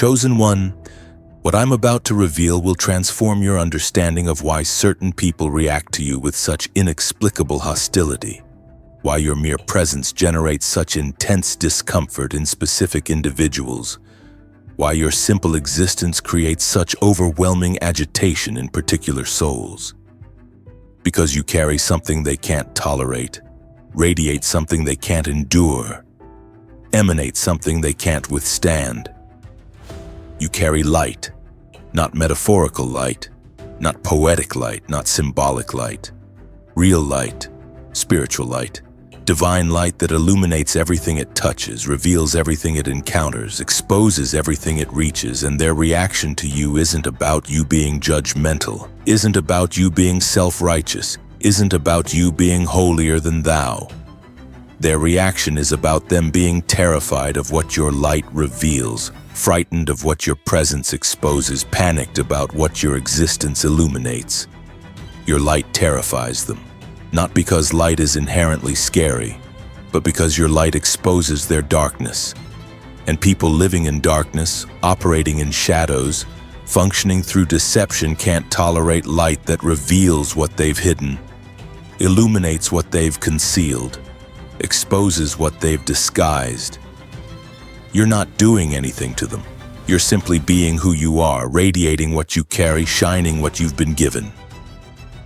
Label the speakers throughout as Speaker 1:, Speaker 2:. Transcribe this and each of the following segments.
Speaker 1: Chosen one, what I'm about to reveal will transform your understanding of why certain people react to you with such inexplicable hostility, why your mere presence generates such intense discomfort in specific individuals, why your simple existence creates such overwhelming agitation in particular souls. Because you carry something they can't tolerate, radiate something they can't endure, emanate something they can't withstand. You carry light, not metaphorical light, not poetic light, not symbolic light. Real light, spiritual light, divine light that illuminates everything it touches, reveals everything it encounters, exposes everything it reaches, and their reaction to you isn't about you being judgmental, isn't about you being self-righteous, isn't about you being holier than thou. Their reaction is about them being terrified of what your light reveals, frightened of what your presence exposes, panicked about what your existence illuminates. Your light terrifies them, not because light is inherently scary, but because your light exposes their darkness. And people living in darkness, operating in shadows, functioning through deception can't tolerate light that reveals what they've hidden, illuminates what they've concealed, exposes what they've disguised. You're not doing anything to them. You're simply being who you are, radiating what you carry, shining what you've been given.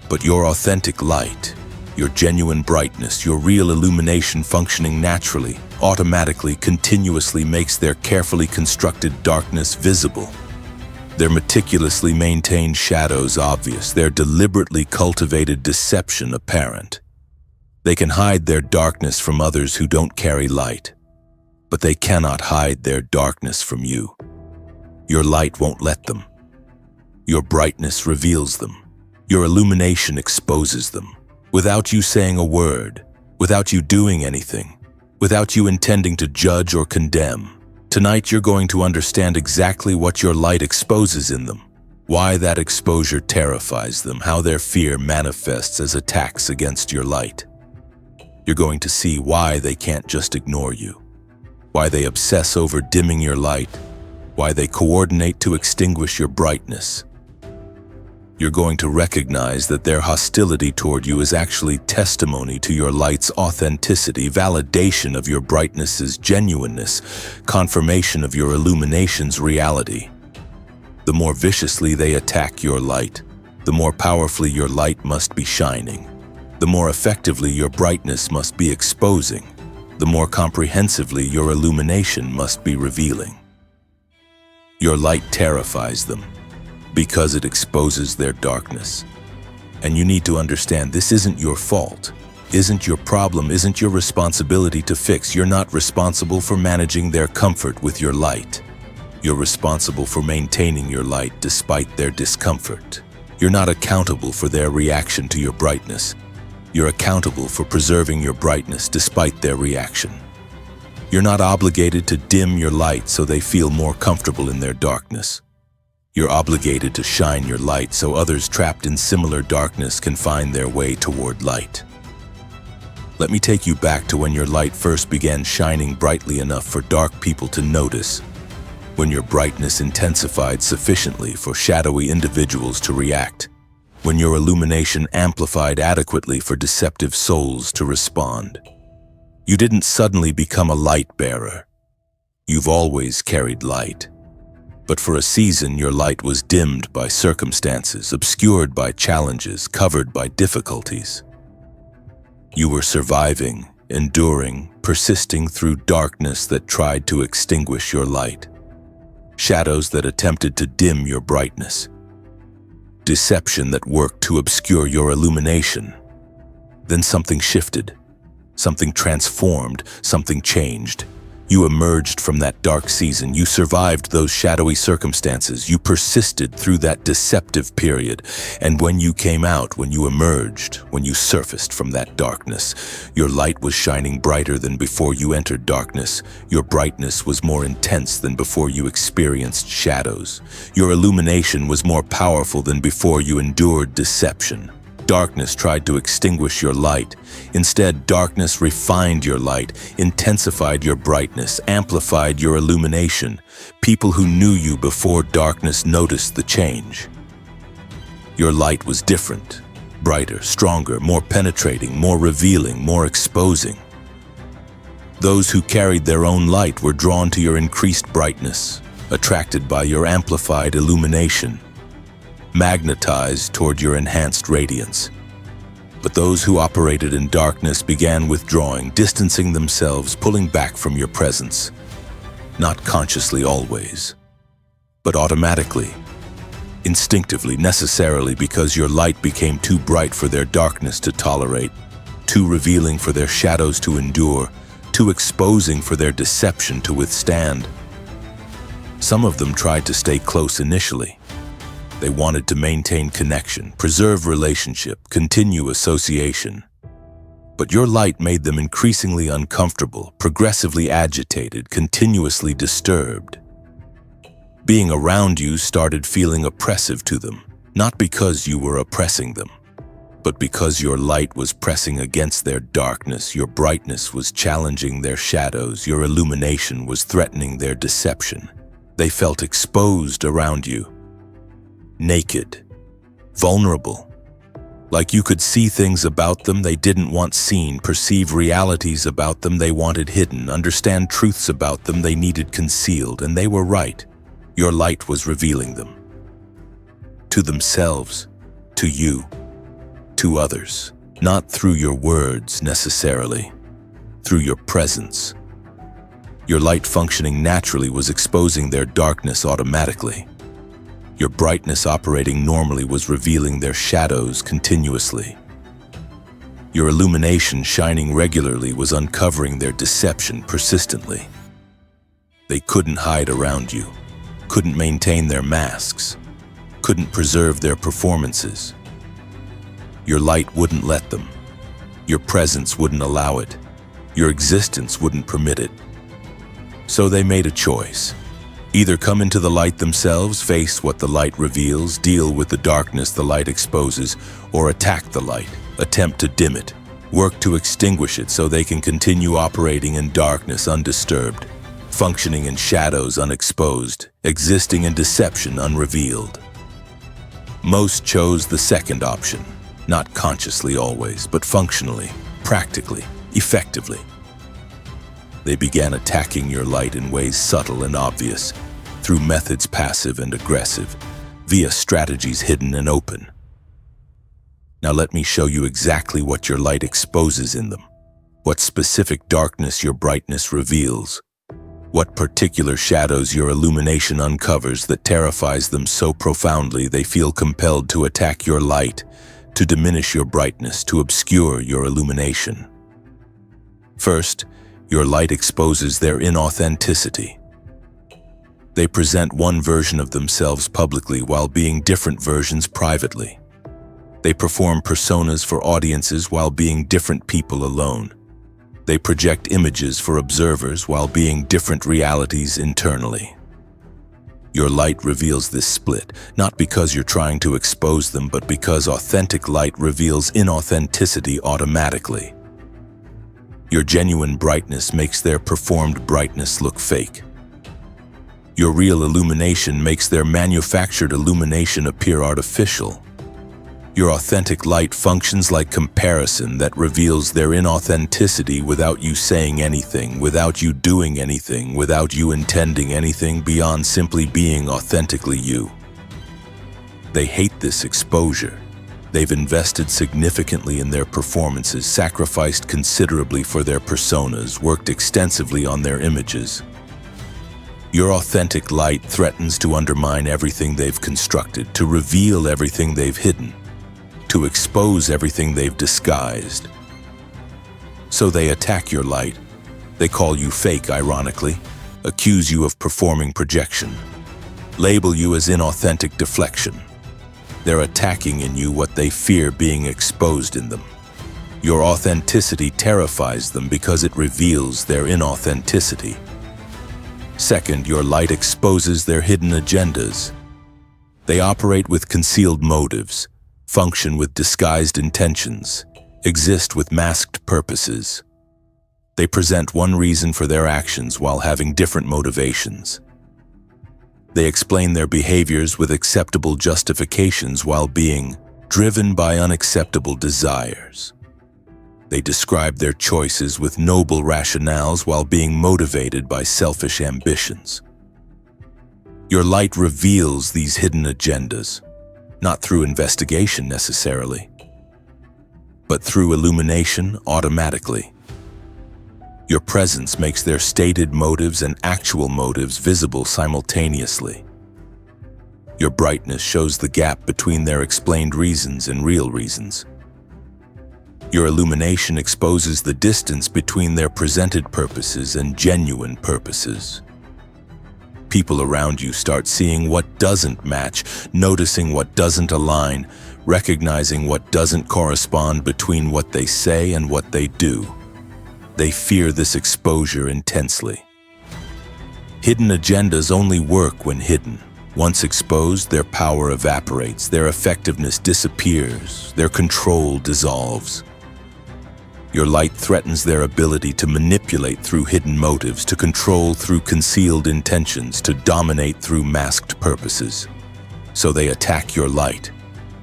Speaker 1: But your authentic light, your genuine brightness, your real illumination functioning naturally, automatically, continuously makes their carefully constructed darkness visible. Their meticulously maintained shadows obvious, their deliberately cultivated deception apparent. They can hide their darkness from others who don't carry light, but they cannot hide their darkness from you. Your light won't let them. Your brightness reveals them. Your illumination exposes them. Without you saying a word, without you doing anything, without you intending to judge or condemn, tonight you're going to understand exactly what your light exposes in them, why that exposure terrifies them, how their fear manifests as attacks against your light. You're going to see why they can't just ignore you, why they obsess over dimming your light, why they coordinate to extinguish your brightness. You're going to recognize that their hostility toward you is actually testimony to your light's authenticity, validation of your brightness's genuineness, confirmation of your illumination's reality. The more viciously they attack your light, the more powerfully your light must be shining. The more effectively your brightness must be exposing, the more comprehensively your illumination must be revealing. Your light terrifies them because it exposes their darkness. And you need to understand this isn't your fault, isn't your problem, isn't your responsibility to fix. You're not responsible for managing their comfort with your light. You're responsible for maintaining your light despite their discomfort. You're not accountable for their reaction to your brightness. You're accountable for preserving your brightness despite their reaction. You're not obligated to dim your light so they feel more comfortable in their darkness. You're obligated to shine your light so others trapped in similar darkness can find their way toward light. Let me take you back to when your light first began shining brightly enough for dark people to notice, when your brightness intensified sufficiently for shadowy individuals to react, when your illumination amplified adequately for deceptive souls to respond. You didn't suddenly become a light bearer. You've always carried light. But for a season, your light was dimmed by circumstances, obscured by challenges, covered by difficulties. You were surviving, enduring, persisting through darkness that tried to extinguish your light, shadows that attempted to dim your brightness, deception that worked to obscure your illumination. Then something shifted, something transformed, something changed. You emerged from that dark season. You survived those shadowy circumstances. You persisted through that deceptive period. And when you came out, when you emerged, when you surfaced from that darkness, your light was shining brighter than before you entered darkness. Your brightness was more intense than before you experienced shadows. Your illumination was more powerful than before you endured deception. Darkness tried to extinguish your light. Instead, darkness refined your light, intensified your brightness, amplified your illumination. People who knew you before darkness noticed the change. Your light was different, brighter, stronger, more penetrating, more revealing, more exposing. Those who carried their own light were drawn to your increased brightness, attracted by your amplified illumination, magnetized toward your enhanced radiance. But those who operated in darkness began withdrawing, distancing themselves, pulling back from your presence. Not consciously always, but automatically, instinctively, necessarily, because your light became too bright for their darkness to tolerate, too revealing for their shadows to endure, too exposing for their deception to withstand. Some of them tried to stay close initially. They wanted to maintain connection, preserve relationship, continue association. But your light made them increasingly uncomfortable, progressively agitated, continuously disturbed. Being around you started feeling oppressive to them, not because you were oppressing them, but because your light was pressing against their darkness, your brightness was challenging their shadows, your illumination was threatening their deception. They felt exposed around you. Naked, vulnerable, like you could see things about them they didn't want seen, perceive realities about them they wanted hidden, understand truths about them they needed concealed, and they were right. Your light was revealing them. To themselves, to you, to others, not through your words necessarily, through your presence. Your light functioning naturally was exposing their darkness automatically. Your brightness operating normally was revealing their shadows continuously. Your illumination shining regularly was uncovering their deception persistently. They couldn't hide around you, couldn't maintain their masks, couldn't preserve their performances. Your light wouldn't let them. Your presence wouldn't allow it. Your existence wouldn't permit it. So they made a choice. Either come into the light themselves, face what the light reveals, deal with the darkness the light exposes, or attack the light, attempt to dim it, work to extinguish it so they can continue operating in darkness undisturbed, functioning in shadows unexposed, existing in deception unrevealed. Most chose the second option, not consciously always, but functionally, practically, effectively. They began attacking your light in ways subtle and obvious, through methods passive and aggressive, via strategies hidden and open. Now let me show you exactly what your light exposes in them, what specific darkness your brightness reveals, what particular shadows your illumination uncovers that terrifies them so profoundly they feel compelled to attack your light, to diminish your brightness, to obscure your illumination. First, your light exposes their inauthenticity. They present one version of themselves publicly while being different versions privately. They perform personas for audiences while being different people alone. They project images for observers while being different realities internally. Your light reveals this split, not because you're trying to expose them, but because authentic light reveals inauthenticity automatically. Your genuine brightness makes their performed brightness look fake. Your real illumination makes their manufactured illumination appear artificial. Your authentic light functions like comparison that reveals their inauthenticity without you saying anything, without you doing anything, without you intending anything beyond simply being authentically you. They hate this exposure. They've invested significantly in their performances, sacrificed considerably for their personas, worked extensively on their images. Your authentic light threatens to undermine everything they've constructed, to reveal everything they've hidden, to expose everything they've disguised. So they attack your light. They call you fake, ironically, accuse you of performing projection, label you as inauthentic deflection. They're attacking in you what they fear being exposed in them. Your authenticity terrifies them because it reveals their inauthenticity. Second, your light exposes their hidden agendas. They operate with concealed motives, function with disguised intentions, exist with masked purposes. They present one reason for their actions while having different motivations. They explain their behaviors with acceptable justifications while being driven by unacceptable desires. They describe their choices with noble rationales while being motivated by selfish ambitions. Your light reveals these hidden agendas, not through investigation necessarily, but through illumination automatically. Your presence makes their stated motives and actual motives visible simultaneously. Your brightness shows the gap between their explained reasons and real reasons. Your illumination exposes the distance between their presented purposes and genuine purposes. People around you start seeing what doesn't match, noticing what doesn't align, recognizing what doesn't correspond between what they say and what they do. They fear this exposure intensely. Hidden agendas only work when hidden. Once exposed, their power evaporates, their effectiveness disappears, their control dissolves. Your light threatens their ability to manipulate through hidden motives, to control through concealed intentions, to dominate through masked purposes. So they attack your light.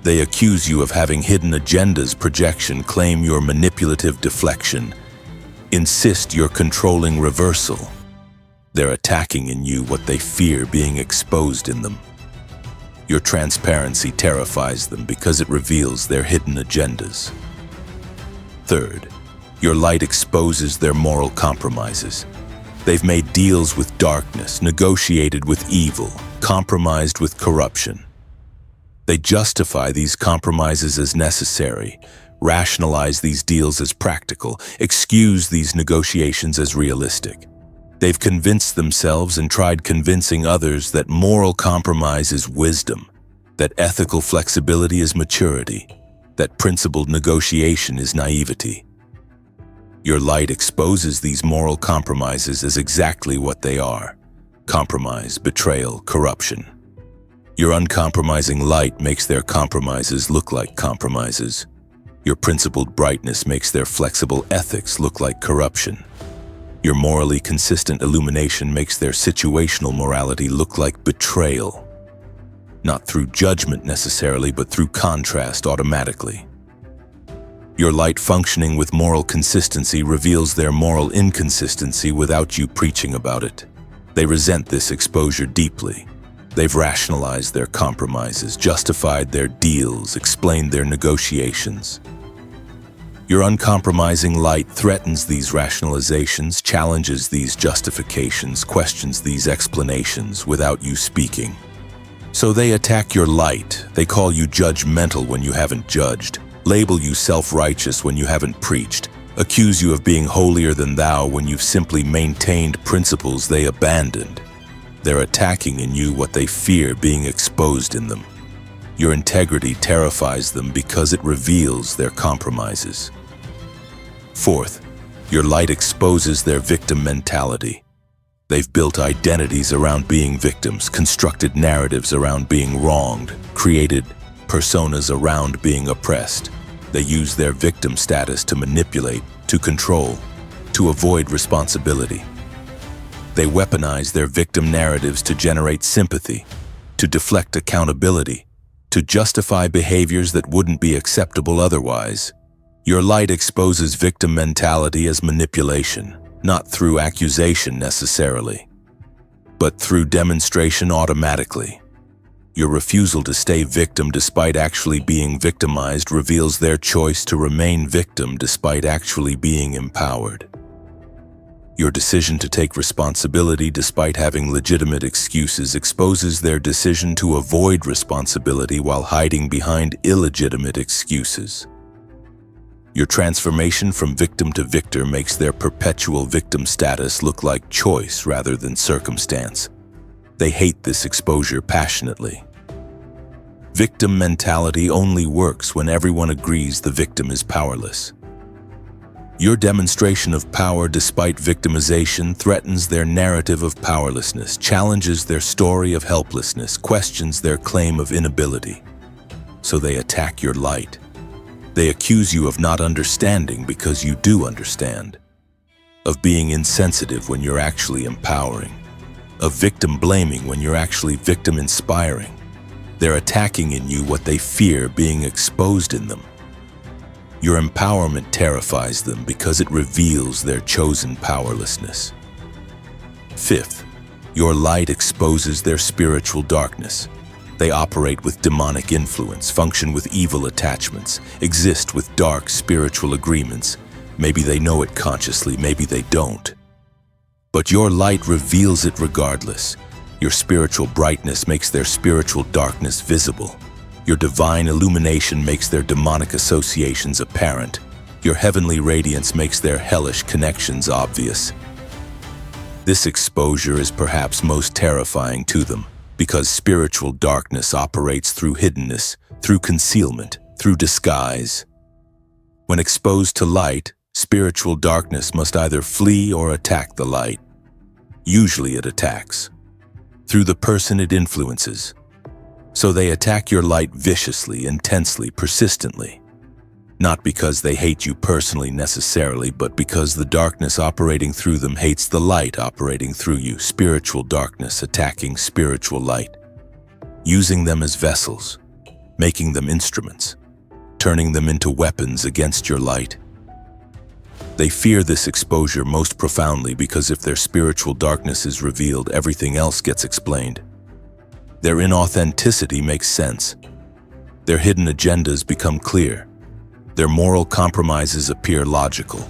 Speaker 1: They accuse you of having hidden agendas, projection, claim your manipulative deflection, insist you're controlling reversal. They're attacking in you what they fear being exposed in them. Your transparency terrifies them because it reveals their hidden agendas. Third, your light exposes their moral compromises. They've made deals with darkness, negotiated with evil, compromised with corruption. They justify these compromises as necessary, rationalize these deals as practical, excuse these negotiations as realistic. They've convinced themselves and tried convincing others that moral compromise is wisdom, that ethical flexibility is maturity, that principled negotiation is naivety. Your light exposes these moral compromises as exactly what they are: compromise, betrayal, corruption. Your uncompromising light makes their compromises look like compromises. Your principled brightness makes their flexible ethics look like corruption. Your morally consistent illumination makes their situational morality look like betrayal. Not through judgment necessarily, but through contrast automatically. Your light functioning with moral consistency reveals their moral inconsistency without you preaching about it. They resent this exposure deeply. They've rationalized their compromises, justified their deals, explained their negotiations. Your uncompromising light threatens these rationalizations, challenges these justifications, questions these explanations without you speaking. So they attack your light. They call you judgmental when you haven't judged, label you self-righteous when you haven't preached, accuse you of being holier than thou when you've simply maintained principles they abandoned. They're attacking in you what they fear being exposed in them. Your integrity terrifies them because it reveals their compromises. Fourth, your light exposes their victim mentality. They've built identities around being victims, constructed narratives around being wronged, created personas around being oppressed. They use their victim status to manipulate, to control, to avoid responsibility. They weaponize their victim narratives to generate sympathy, to deflect accountability, to justify behaviors that wouldn't be acceptable otherwise. Your light exposes victim mentality as manipulation, not through accusation necessarily, but through demonstration automatically. Your refusal to stay victim despite actually being victimized reveals their choice to remain victim despite actually being empowered. Your decision to take responsibility despite having legitimate excuses exposes their decision to avoid responsibility while hiding behind illegitimate excuses. Your transformation from victim to victor makes their perpetual victim status look like choice rather than circumstance. They hate this exposure passionately. Victim mentality only works when everyone agrees the victim is powerless. Your demonstration of power despite victimization threatens their narrative of powerlessness, challenges their story of helplessness, questions their claim of inability. so they attack your light. They accuse you of not understanding because you do understand, of being insensitive when you're actually empowering, of victim blaming when you're actually victim inspiring. They're attacking in you what they fear being exposed in them. Your empowerment terrifies them because it reveals their chosen powerlessness. Fifth, your light exposes their spiritual darkness. They operate with demonic influence, function with evil attachments, exist with dark spiritual agreements. Maybe they know it consciously, maybe they don't. But your light reveals it regardless. Your spiritual brightness makes their spiritual darkness visible. Your divine illumination makes their demonic associations apparent. Your heavenly radiance makes their hellish connections obvious. This exposure is perhaps most terrifying to them, because spiritual darkness operates through hiddenness, through concealment, through disguise. When exposed to light, spiritual darkness must either flee or attack the light. Usually it attacks, through the person it influences. So they attack your light viciously, intensely, persistently. Not because they hate you personally necessarily, but because the darkness operating through them hates the light operating through you. Spiritual darkness attacking spiritual light, using them as vessels, making them instruments, turning them into weapons against your light. They fear this exposure most profoundly because if their spiritual darkness is revealed, everything else gets explained. Their inauthenticity makes sense. Their hidden agendas become clear. Their moral compromises appear logical.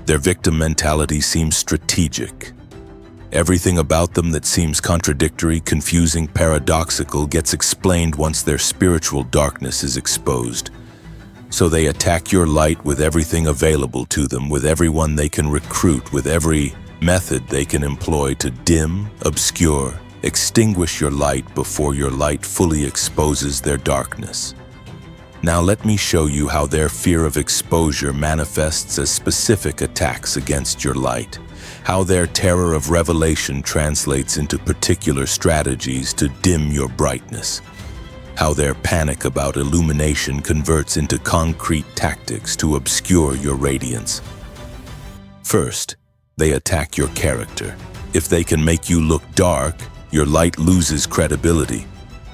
Speaker 1: Their victim mentality seems strategic. Everything about them that seems contradictory, confusing, paradoxical gets explained once their spiritual darkness is exposed. So they attack your light with everything available to them, with everyone they can recruit, with every method they can employ to dim, obscure, extinguish your light before your light fully exposes their darkness. Now let me show you how their fear of exposure manifests as specific attacks against your light, how their terror of revelation translates into particular strategies to dim your brightness, how their panic about illumination converts into concrete tactics to obscure your radiance. First, they attack your character. If they can make you look dark, your light loses credibility.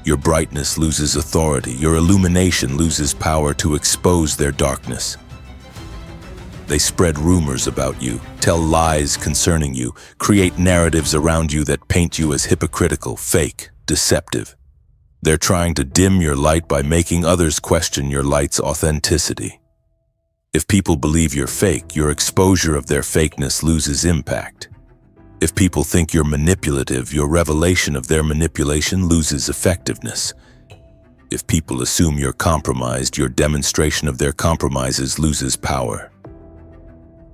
Speaker 1: Your brightness loses authority. Your illumination loses power to expose their darkness. They spread rumors about you, tell lies concerning you, create narratives around you that paint you as hypocritical, fake, deceptive. They're trying to dim your light by making others question your light's authenticity. If people believe you're fake, your exposure of their fakeness loses impact. If people think you're manipulative, your revelation of their manipulation loses effectiveness. If people assume you're compromised, your demonstration of their compromises loses power.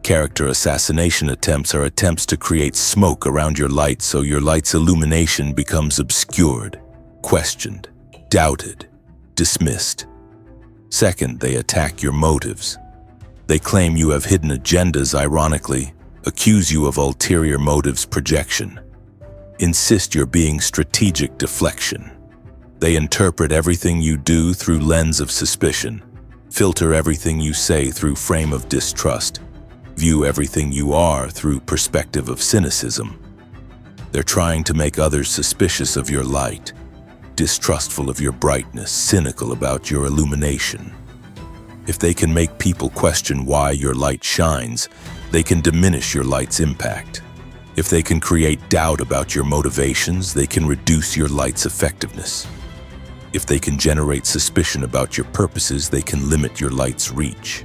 Speaker 1: Character assassination attempts are attempts to create smoke around your light so your light's illumination becomes obscured, questioned, doubted, dismissed. Second, they attack your motives. They claim you have hidden agendas, ironically, accuse you of ulterior motives projection, insist you're being strategic deflection. They interpret everything you do through lens of suspicion, filter everything you say through frame of distrust, view everything you are through perspective of cynicism. They're trying to make others suspicious of your light, distrustful of your brightness, cynical about your illumination. If they can make people question why your light shines, they can diminish your light's impact. If they can create doubt about your motivations, they can reduce your light's effectiveness. If they can generate suspicion about your purposes, they can limit your light's reach.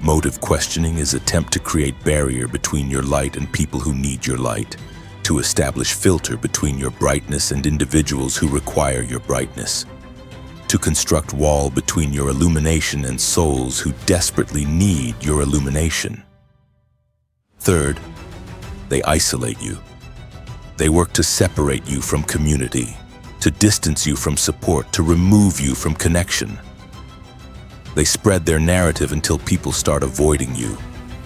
Speaker 1: Motive questioning is an attempt to create barrier between your light and people who need your light, to establish filter between your brightness and individuals who require your brightness, to construct wall between your illumination and souls who desperately need your illumination. Third, they isolate you. They work to separate you from community, to distance you from support, to remove you from connection. They spread their narrative until people start avoiding you,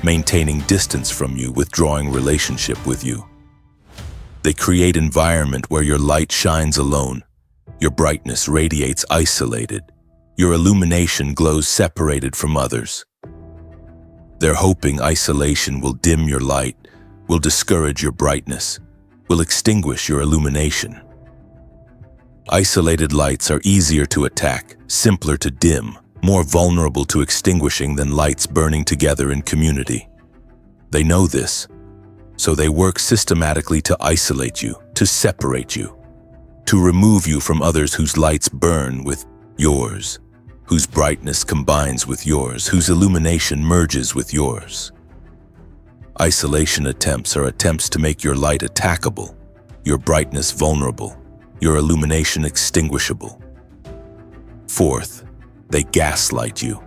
Speaker 1: maintaining distance from you, withdrawing relationship with you. They create environment where your light shines alone, Your brightness radiates isolated. Your illumination glows separated from others. They're hoping isolation will dim your light, will discourage your brightness, will extinguish your illumination. Isolated lights are easier to attack, simpler to dim, more vulnerable to extinguishing than lights burning together in community. They know this, so they work systematically to isolate you, to separate you, to remove you from others whose lights burn with yours, whose brightness combines with yours, whose illumination merges with yours. Isolation attempts are attempts to make your light attackable, your brightness vulnerable, your illumination extinguishable. Fourth, they gaslight you.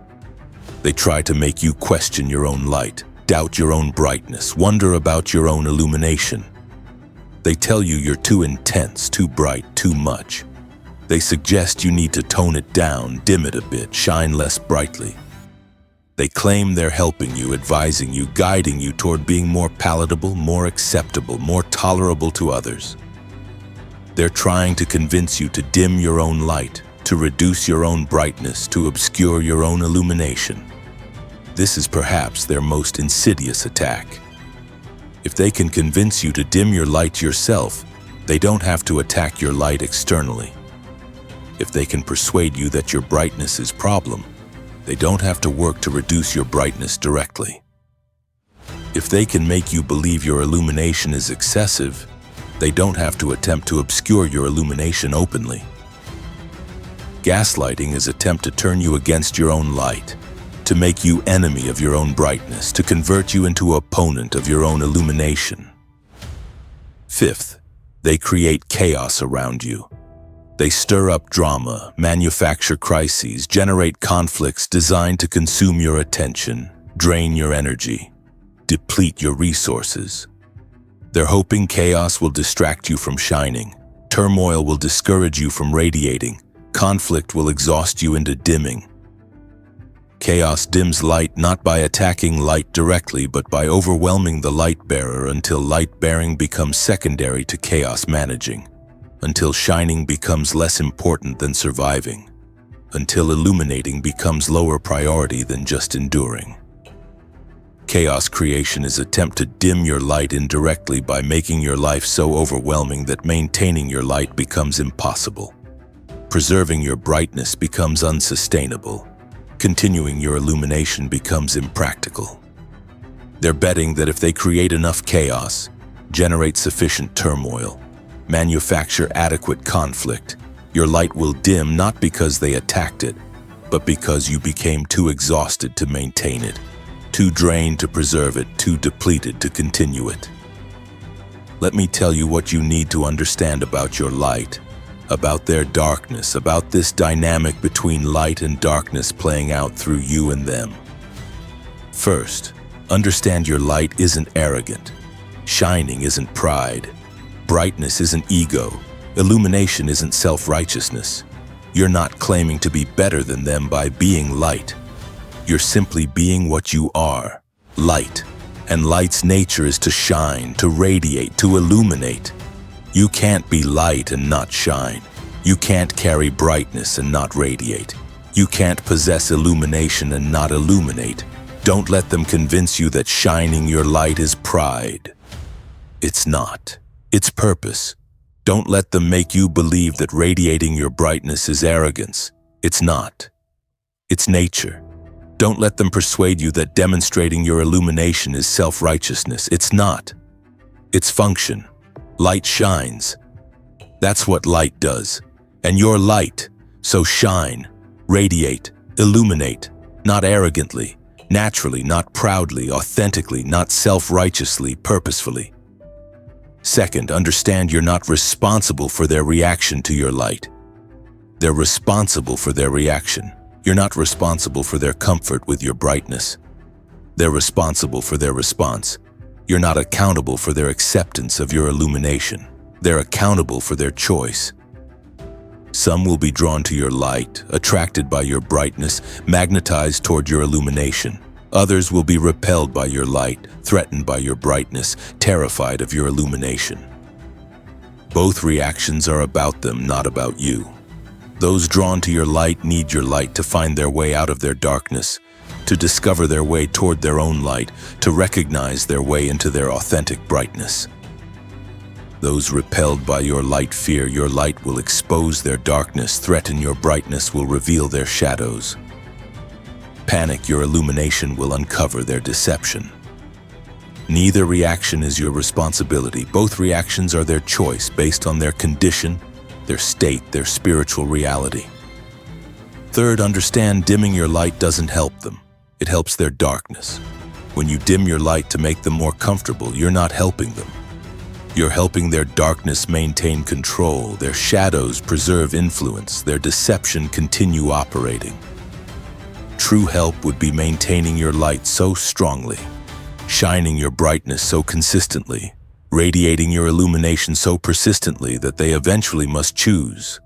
Speaker 1: They try to make you question your own light, doubt your own brightness, wonder about your own illumination. They tell you you're too intense, too bright, too much. They suggest you need to tone it down, dim it a bit, shine less brightly. They claim they're helping you, advising you, guiding you toward being more palatable, more acceptable, more tolerable to others. They're trying to convince you to dim your own light, to reduce your own brightness, to obscure your own illumination. This is perhaps their most insidious attack. If they can convince you to dim your light yourself, they don't have to attack your light externally. If they can persuade you that your brightness is a problem, they don't have to work to reduce your brightness directly. If they can make you believe your illumination is excessive, they don't have to attempt to obscure your illumination openly. Gaslighting is an attempt to turn you against your own light, to make you enemy of your own brightness, to convert you into opponent of your own illumination. Fifth, they create chaos around you. They stir up drama, manufacture crises, generate conflicts designed to consume your attention, drain your energy, deplete your resources. They're hoping chaos will distract you from shining, turmoil will discourage you from radiating, conflict will exhaust you into dimming. Chaos dims light not by attacking light directly, but by overwhelming the light bearer until light bearing becomes secondary to chaos managing, until shining becomes less important than surviving, until illuminating becomes lower priority than just enduring. Chaos creation is an attempt to dim your light indirectly by making your life so overwhelming that maintaining your light becomes impossible. Preserving your brightness becomes unsustainable. Continuing your illumination becomes impractical. They're betting that if they create enough chaos, generate sufficient turmoil, manufacture adequate conflict, your light will dim not because they attacked it, but because you became too exhausted to maintain it, too drained to preserve it, too depleted to continue it. Let me tell you what you need to understand about your light, about their darkness, about this dynamic between light and darkness playing out through you and them. First, understand your light isn't arrogant. Shining isn't pride. Brightness isn't ego. Illumination isn't self-righteousness. You're not claiming to be better than them by being light. You're simply being what you are, light. And light's nature is to shine, to radiate, to illuminate. You can't be light and not shine. You can't carry brightness and not radiate. You can't possess illumination and not illuminate. Don't let them convince you that shining your light is pride. It's not. It's purpose. Don't let them make you believe that radiating your brightness is arrogance. It's not. It's nature. Don't let them persuade you that demonstrating your illumination is self-righteousness. It's not. It's function. Light shines. That's what light does. And you're light, so shine, radiate, illuminate, not arrogantly, naturally, not proudly, authentically, not self-righteously, purposefully. Second, understand you're not responsible for their reaction to your light. They're responsible for their reaction. You're not responsible for their comfort with your brightness. They're responsible for their response. You're not accountable for their acceptance of your illumination. They're accountable for their choice. Some will be drawn to your light, attracted by your brightness, magnetized toward your illumination. Others will be repelled by your light, threatened by your brightness, terrified of your illumination. Both reactions are about them, not about you. Those drawn to your light need your light to find their way out of their darkness, to discover their way toward their own light, to recognize their way into their authentic brightness. Those repelled by your light fear your light will expose their darkness, threaten your brightness will reveal their shadows. Panic your illumination will uncover their deception. Neither reaction is your responsibility. Both reactions are their choice based on their condition, their state, their spiritual reality. Third, understand dimming your light doesn't help them. It helps their darkness. When you dim your light to make them more comfortable, you're not helping them. You're helping their darkness maintain control, their shadows preserve influence, their deception continue operating. True help would be maintaining your light so strongly, shining your brightness so consistently, radiating your illumination so persistently that they eventually must choose.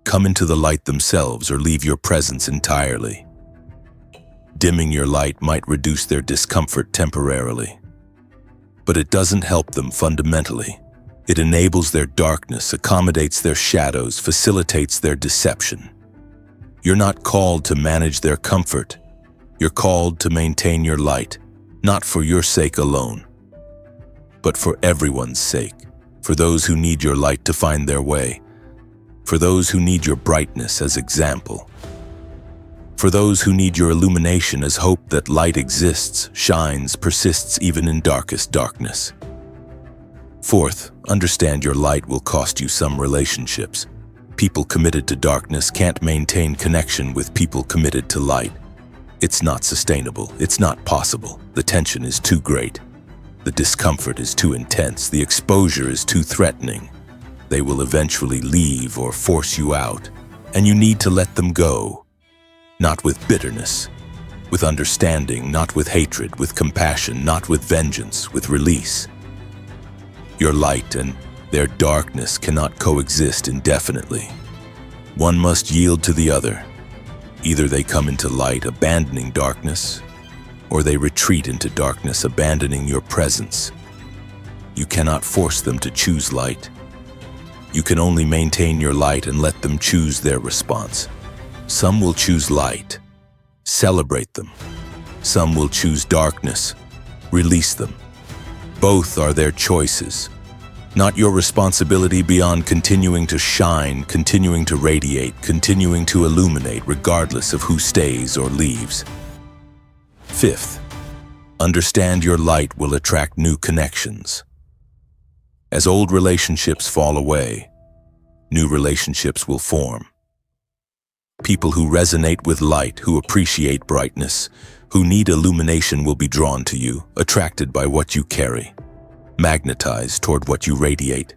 Speaker 1: Come into the light themselves or leave your presence entirely. Dimming your light might reduce their discomfort temporarily, but it doesn't help them fundamentally. It enables their darkness, accommodates their shadows, facilitates their deception. You're not called to manage their comfort. You're called to maintain your light, not for your sake alone, but for everyone's sake, for those who need your light to find their way, for those who need your brightness as example, for those who need your illumination as hope that light exists, shines, persists even in darkest darkness. Fourth, understand your light will cost you some relationships. People committed to darkness can't maintain connection with people committed to light. It's not sustainable. It's not possible. The tension is too great. The discomfort is too intense. The exposure is too threatening. They will eventually leave or force you out, and you need to let them go. Not with bitterness, with understanding, not with hatred, with compassion, not with vengeance, with release. Your light and their darkness cannot coexist indefinitely. One must yield to the other. Either they come into light, abandoning darkness, or they retreat into darkness, abandoning your presence. You cannot force them to choose light. You can only maintain your light and let them choose their response. Some will choose light. Celebrate them. Some will choose darkness. Release them. Both are their choices. Not your responsibility beyond continuing to shine, continuing to radiate, continuing to illuminate regardless of who stays or leaves. Fifth, understand your light will attract new connections. As old relationships fall away, new relationships will form. People who resonate with light, who appreciate brightness, who need illumination will be drawn to you, attracted by what you carry, magnetized toward what you radiate.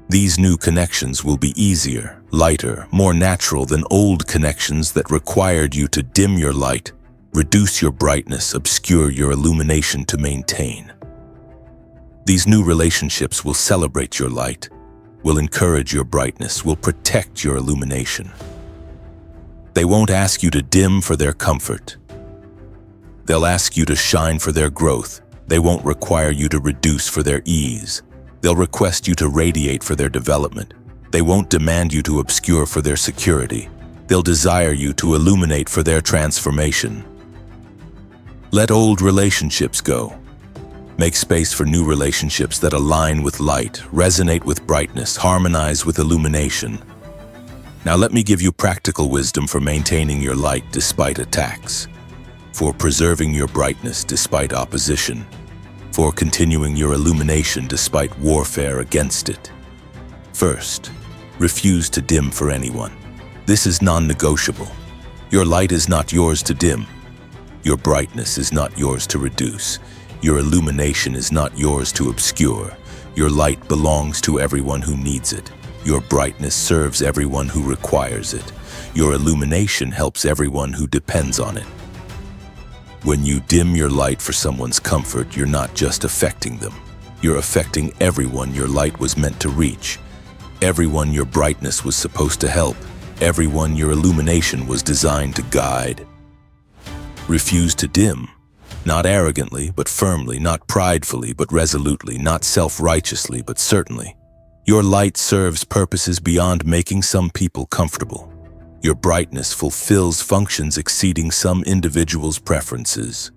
Speaker 1: These new connections will be easier, lighter, more natural than old connections that required you to dim your light, reduce your brightness, obscure your illumination to maintain. These new relationships will celebrate your light, will encourage your brightness, will protect your illumination. They won't ask you to dim for their comfort. They'll ask you to shine for their growth. They won't require you to reduce for their ease. They'll request you to radiate for their development. They won't demand you to obscure for their security. They'll desire you to illuminate for their transformation. Let old relationships go. Make space for new relationships that align with light, resonate with brightness, harmonize with illumination. Now let me give you practical wisdom for maintaining your light despite attacks, for preserving your brightness despite opposition, for continuing your illumination despite warfare against it. First, refuse to dim for anyone. This is non-negotiable. Your light is not yours to dim. Your brightness is not yours to reduce. Your illumination is not yours to obscure. Your light belongs to everyone who needs it. Your brightness serves everyone who requires it. Your illumination helps everyone who depends on it. When you dim your light for someone's comfort, you're not just affecting them. You're affecting everyone your light was meant to reach. Everyone your brightness was supposed to help. Everyone your illumination was designed to guide. Refuse to dim. Not arrogantly, but firmly, not pridefully, but resolutely, not self-righteously, but certainly. Your light serves purposes beyond making some people comfortable. Your brightness fulfills functions exceeding some individuals' preferences.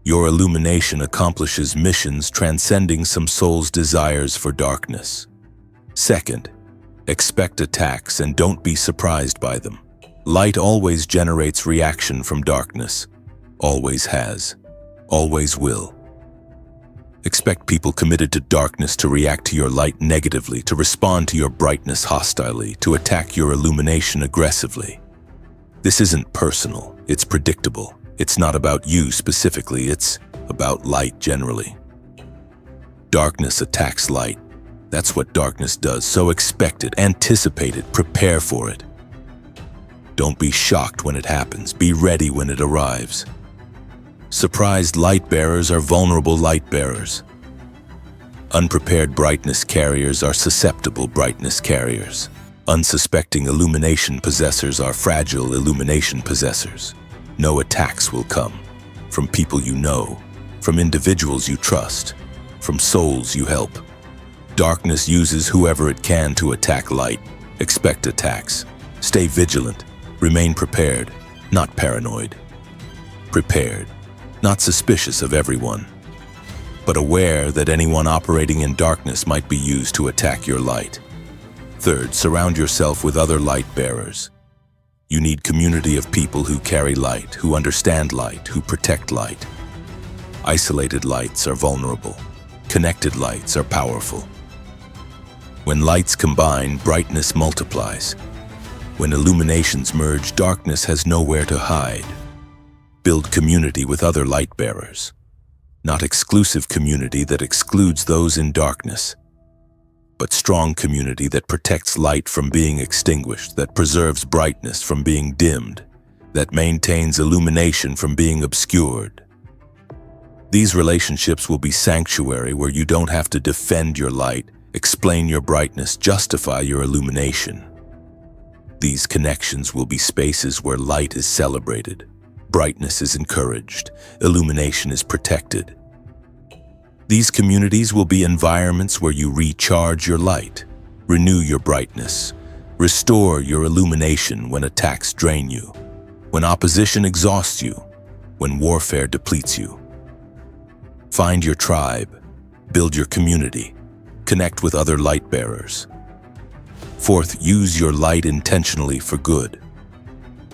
Speaker 1: Your illumination accomplishes missions transcending some souls' desires for darkness. Second, expect attacks and don't be surprised by them. Light always generates reaction from darkness. Always has. Always will. Expect people committed to darkness to react to your light negatively, to respond to your brightness hostilely, to attack your illumination aggressively. This isn't personal, it's predictable. It's not about you specifically, it's about light generally. Darkness attacks light. That's what darkness does, so expect it, anticipate it, prepare for it. Don't be shocked when it happens, be ready when it arrives. Surprised light bearers are vulnerable light bearers. Unprepared brightness carriers are susceptible brightness carriers. Unsuspecting illumination possessors are fragile illumination possessors. No attacks will come from people you know, from individuals you trust, from souls you help. Darkness uses whoever it can to attack light. Expect attacks. Stay vigilant. Remain prepared, not paranoid. Prepared, not suspicious of everyone, but aware that anyone operating in darkness might be used to attack your light. Third, surround yourself with other light bearers. You need community of people who carry light, who understand light, who protect light. Isolated lights are vulnerable. Connected lights are powerful. When lights combine, brightness multiplies. When illuminations merge, darkness has nowhere to hide. Build community with other light bearers. Not exclusive community that excludes those in darkness, but strong community that protects light from being extinguished, that preserves brightness from being dimmed, that maintains illumination from being obscured. These relationships will be sanctuary where you don't have to defend your light, explain your brightness, justify your illumination. These connections will be spaces where light is celebrated, brightness is encouraged, illumination is protected. These communities will be environments where you recharge your light, renew your brightness, restore your illumination when attacks drain you, when opposition exhausts you, when warfare depletes you. Find your tribe, build your community, connect with other light bearers. Fourth, use your light intentionally for good.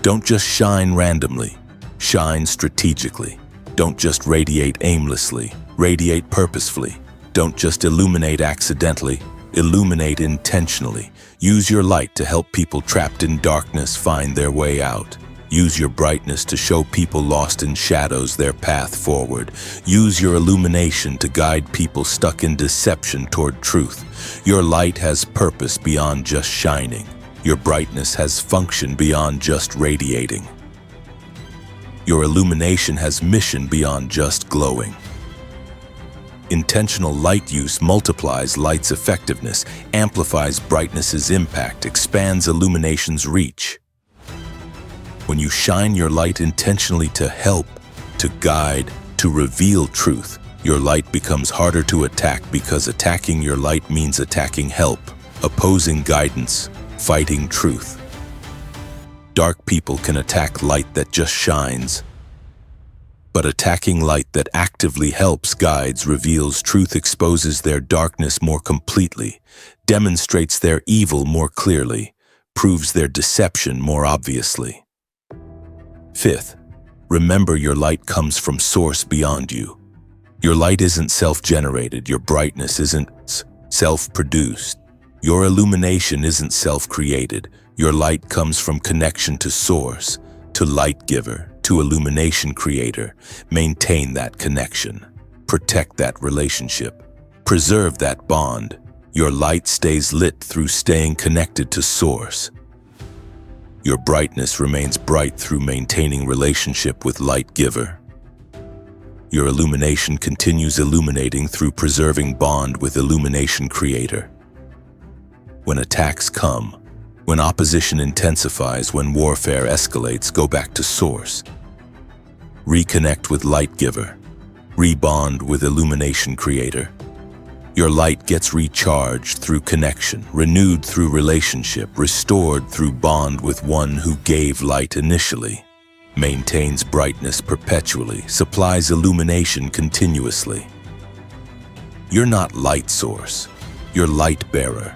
Speaker 1: Don't just shine randomly, shine strategically. Don't just radiate aimlessly, radiate purposefully. Don't just illuminate accidentally, illuminate intentionally. Use your light to help people trapped in darkness find their way out. Use your brightness to show people lost in shadows their path forward. Use your illumination to guide people stuck in deception toward truth. Your light has purpose beyond just shining. Your brightness has function beyond just radiating. Your illumination has mission beyond just glowing. Intentional light use multiplies light's effectiveness, amplifies brightness's impact, expands illumination's reach. When you shine your light intentionally to help, to guide, to reveal truth, your light becomes harder to attack because attacking your light means attacking help, opposing guidance, fighting truth. Dark people can attack light that just shines, but attacking light that actively helps, guides, reveals truth, exposes their darkness more completely, demonstrates their evil more clearly, proves their deception more obviously. Fifth, remember your light comes from source beyond you. Your light isn't self-generated, your brightness isn't self-produced, your illumination isn't self-created. Your light comes from connection to source, to light giver, to illumination creator. Maintain that connection. Protect that relationship. Preserve that bond. Your light stays lit through staying connected to source. Your brightness remains bright through maintaining relationship with light giver. Your illumination continues illuminating through preserving bond with illumination creator. When attacks come, when opposition intensifies, when warfare escalates, go back to source. Reconnect with light giver. Rebond with illumination creator. Your light gets recharged through connection, renewed through relationship, restored through bond with one who gave light initially, maintains brightness perpetually, supplies illumination continuously. You're not light source, you're light bearer.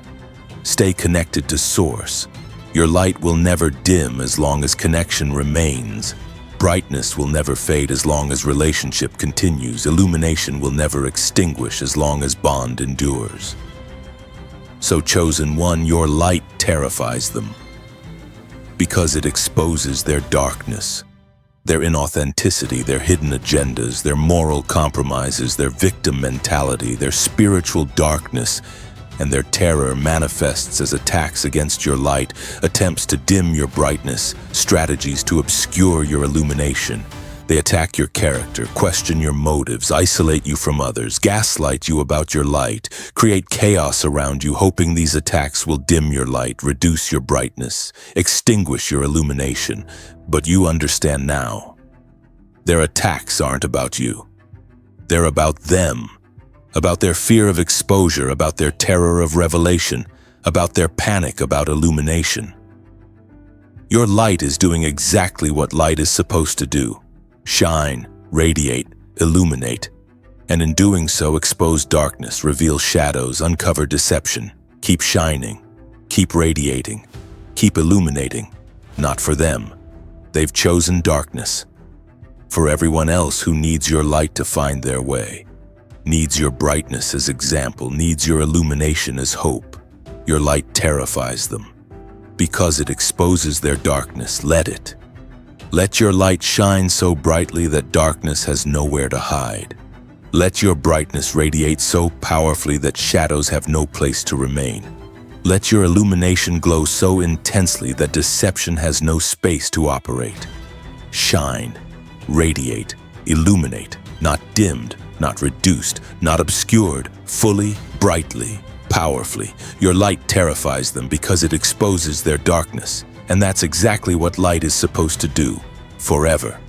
Speaker 1: Stay connected to source. Your light will never dim as long as connection remains. Brightness will never fade as long as relationship continues. Illumination will never extinguish as long as bond endures. So, chosen one, your light terrifies them because it exposes their darkness, their inauthenticity, their hidden agendas, their moral compromises, their victim mentality, their spiritual darkness, and their terror manifests as attacks against your light, attempts to dim your brightness, strategies to obscure your illumination. They attack your character, question your motives, isolate you from others, gaslight you about your light, create chaos around you, hoping these attacks will dim your light, reduce your brightness, extinguish your illumination. But you understand now. Their attacks aren't about you. They're about them. About their fear of exposure, about their terror of revelation, about their panic about illumination. Your light is doing exactly what light is supposed to do: shine, radiate, illuminate, and in doing so expose darkness, reveal shadows, uncover deception. Keep shining, keep radiating, keep illuminating. Not for them. They've chosen darkness. For everyone else who needs your light to find their way, needs your brightness as example, needs your illumination as hope. Your light terrifies them because it exposes their darkness. Let it. Let your light shine so brightly that darkness has nowhere to hide. Let your brightness radiate so powerfully that shadows have no place to remain. Let your illumination glow so intensely that deception has no space to operate. Shine, radiate, illuminate, not dimmed, not reduced, not obscured, fully, brightly, powerfully. Your light terrifies them because it exposes their darkness, and that's exactly what light is supposed to do, forever.